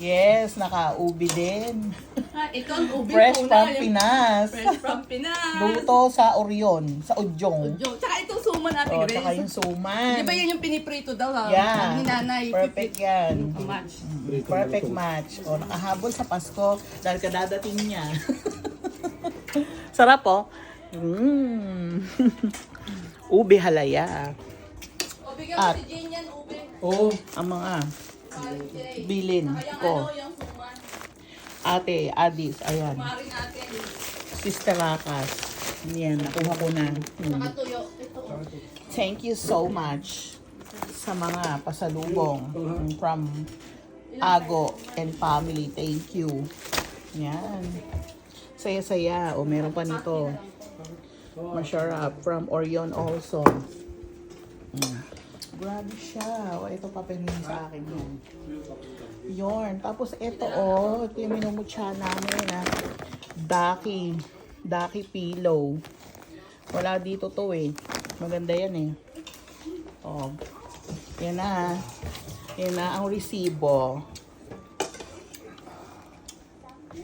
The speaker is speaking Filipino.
Yes, naka-ubi din. Ito ang ubi Fresh po from na. Pinas. Fresh from Pinas. Luto sa Orion, sa Udyong. Tsaka itong suman natin, Oh, Grace. tsaka yung suman. Di ba yan yung piniprito daw? Yeah. Ni nanay. Perfect yan. Match. Perfect match. O, nakahabol sa Pasko dahil kadadating niya. Sarap po. Ube halaya. O, bigyan mo At- si Jane yan, ube. Oh, ang mga Paring Jay. bilin Tsaka yung ko. yung suman. Ate, Adis, ayan. Kumarin natin. Sister Rakas. Yan, nakuha ko na. Tsaka tuyo. Ito. Thank you so much sa mga pasalubong from Ago and family. Thank you. Yan. Saya-saya. O, meron pa nito. Masarap from Orion also. Grabe siya. O, ito papelin sa akin yun. Yorn. Tapos ito ito yung minumutya namin na Daki pillow. Wala dito to eh. Maganda yan eh. Oh. Yan na. Yan na ang resibo.